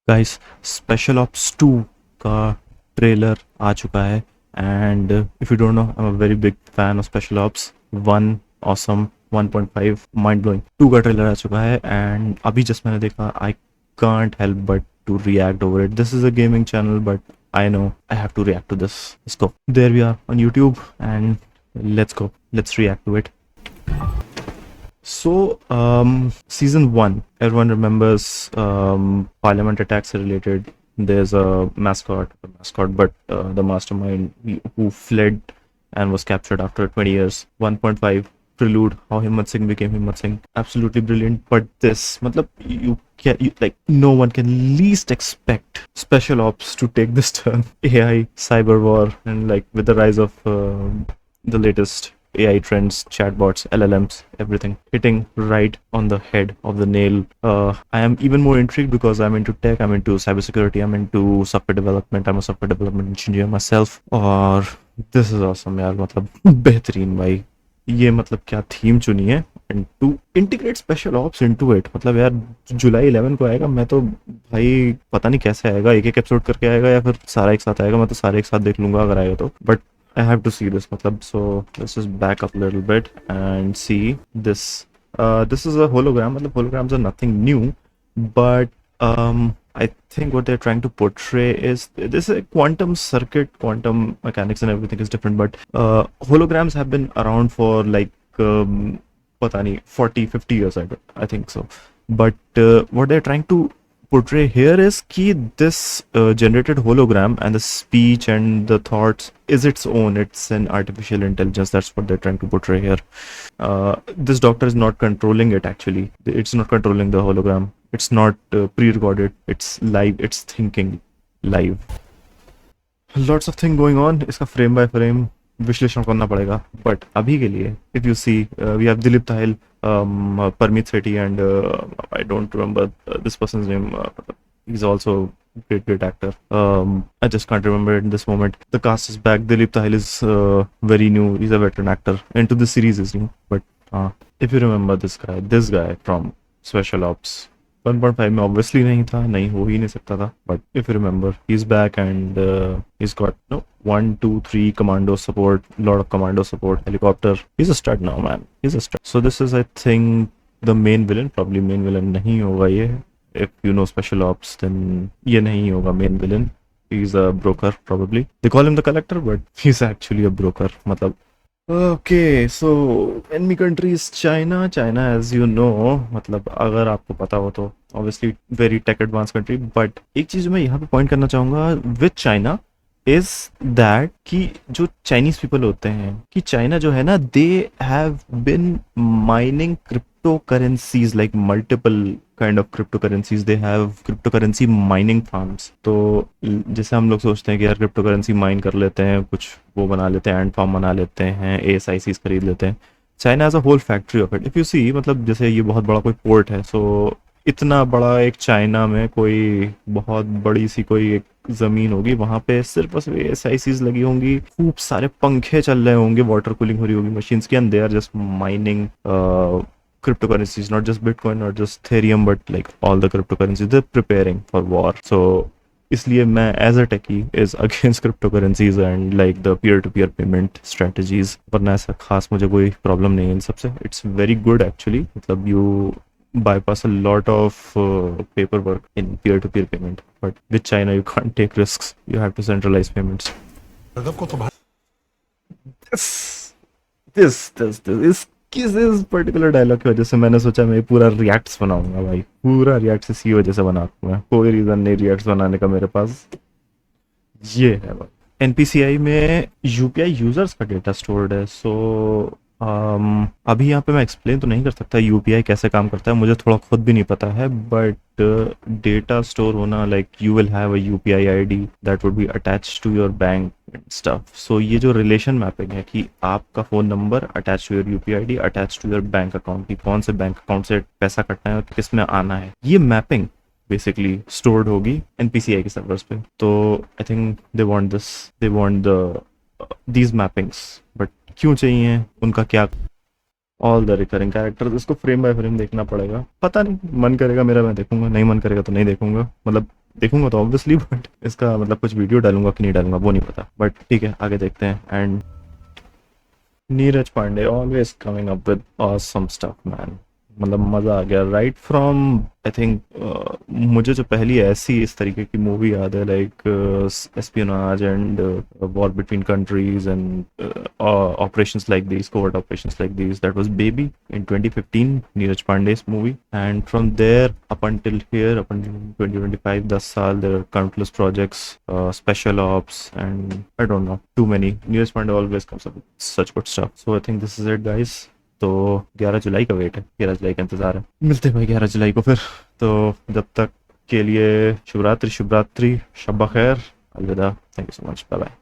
Guys, special ops 2 का trailer आ चुका है and if you don't know, I am a very big fan of special ops 1 awesome, 1.5 mind blowing, 2 का trailer आ चुका है and अभी just मैंने देखा. I can't help but to react over it. This is a gaming channel but I know I have to react to this. Let's go. There we are on YouTube and let's go. Let's react to it. So, season one, everyone remembers Parliament attacks are related. There's a mascot, but the mastermind who fled and was captured after 20 years. 1.5 prelude, how Himmat Singh became Himmat Singh. Absolutely brilliant. But this, matlab, like, no one can least expect special ops to take this turn. AI, cyber war, and like with the rise of the latest AI trends, chatbots, LLMs, everything hitting right on the head of the nail. I am even more intrigued because I'm into tech, I'm into cybersecurity, I'm into software development, I'm a software development engineer myself. और this is awesome यार, मतलब बेहतरीन भाई. ये मतलब क्या theme चुनी है and to integrate special ops into it. मतलब यार जुलाई 11 को आएगा. मैं तो भाई पता नहीं कैसे आएगा, एक एक एपिसोड करके आएगा या फिर सारा एक साथ आएगा. मैं तो सारे एक साथ देख लूंगा अगर आएगा तो. But I have to see this, matlab. So let's just back up a little bit and see this. This is a hologram. Matlab, holograms are nothing new, but I think what they're trying to portray is this is a quantum circuit, quantum mechanics, and everything is different. But holograms have been around for like पता नहीं 40-50 years. I think so. But what they're trying to portray here is कि this generated hologram and the speech and the thoughts is its own. It's an artificial intelligence. That's what they're trying to portray here. This doctor is not controlling it actually. It's not controlling the hologram. It's not pre-recorded. It's live. It's thinking live. Lots of thing going on. इसका frame by frame विश्लेषण करना पड़ेगा. But अभी के लिए if you see we have Dilip Tahil, Parmeet Sethi and I don't remember this person's name. He's also great actor. I just can't remember it in this moment. The cast is back. Dilip Tahil is very new. He's a veteran actor. Into the series is new. But if you remember this guy from Special Ops 1.5 में obviously नहीं था, नहीं हो ही नहीं सकता था. But if you remember, he's back and he's got 1, 2, 3 commando support, lot of commando support, helicopter. He's a stud now, man. He's a stud. So this is, I think, the main villain. Probably main villain नहीं होगा ये. If you know Special Ops, then ये नहीं होगा main villain. He's a broker probably. They call him the collector, but he's actually a broker. मतलब Okay, so enemy country is China. China, as you know, मतलब अगर आपको पता हो तो obviously very tech advanced country. But एक चीज़ मैं यहाँ पे पॉइंट करना चाहूँगा with China is that कि जो Chinese people होते हैं कि China जो है ना, they have been mining cryptocurrencies, like multiple kind of cryptocurrencies. They have cryptocurrency mining farms. तो जैसे हम लोग सोचते हैं कि यार cryptocurrency माइन कर लेते हैं, कुछ वो बना लेते हैं, एंड फार्म बना लेते हैं, ASICs खरीद लेते हैं. China as a whole factory of it. If you see, मतलब जैसे ये बहुत बड़ा कोई पोर्ट है, सो इतना बड़ा एक चाइना में कोई बहुत बड़ी सी कोई एक जमीन होगी, वहां पे सिर्फ और सिर्फ एसआईसीज लगी होंगी, खूब सारे पंखे चल रहे होंगे, वाटर कूलिंग हो रही होगी मशीन्स की, and they are just mining cryptocurrencies, not just Bitcoin, not just Ethereum, but like all the cryptocurrencies. They're preparing for war. So इसलिए मैं as a techie is against crypto currencies and like the peer to peer payment strategies. वरना ऐसा खास मुझे कोई problem नहीं है इन सबसे. It's very good actually. मतलब you bypass a lot of paperwork in peer-to-peer payment, but with China you can't take risks. You have to centralize payments. this इस पर्टिकुलर डायलॉग की वजह से मैंने सोचा मैं पूरा रिएक्ट्स बनाऊंगा भाई. पूरा रिएक्ट्स इसी वजह से बनाऊंगा मैं. कोई रीजन नहीं रिएक्ट्स बनाने का मेरे पास. ये है भाई. एनपीसीआई में यूपीआई यूजर्स का डेटा स्टोर्ड है. सो अभी यहाँ पे मैं एक्सप्लेन तो नहीं कर सकता यूपीआई कैसे काम करता है, मुझे थोड़ा खुद भी नहीं पता है. बट डेटा स्टोर होना, like you will have a UPI ID that would be attached to your bank stuff. So ये जो रिलेशन मैपिंग है कि आपका phone number attach to your UPI ID, attach to your bank account, की कौन से bank account से पैसा कटना है और किस में आना है, ये मैपिंग बेसिकली स्टोर्ड होगी एनपीसीआई के सर्वर्स पे. तो I think they want these mappings. But क्यों चाहिए, उनका क्या ऑल द रिकरिंग कैरेक्टर्स, इसको फ्रेम बाय फ्रेम देखना पड़ेगा, पता नहीं, मन करेगा मेरा मैं देखूंगा, नहीं मन करेगा तो नहीं देखूंगा, मतलब देखूंगा तो ऑब्वियसली, बट इसका मतलब कुछ वीडियो डालूंगा कि नहीं डालूंगा वो नहीं पता, बट ठीक है आगे देखते हैं। And Neeraj Pandey always coming up with awesome stuff man, मतलब मजा आ गया राइट फ्रॉम, आई थिंक मुझे जो पहली ऐसी इस तरीके की मूवी याद है like espionage and war between countries and operations like these, covert operations like these, that was Baby in 2015, Neeraj Pandey's movie, and from there up until here, up until 2025, 10 साल, there are countless projects, special ops, and I don't know, too many. Neeraj Pandey always comes up with such good stuff, so I think this is it guys। तो 11 जुलाई का wait है, 11 जुलाई का इंतजार है, मिलते हैं भाई 11 जुलाई को फिर। तो जब तक के लिए शुभ रात्रि, शुभ रात्रि, शब बखैर, अलविदा, thank you so much, bye bye.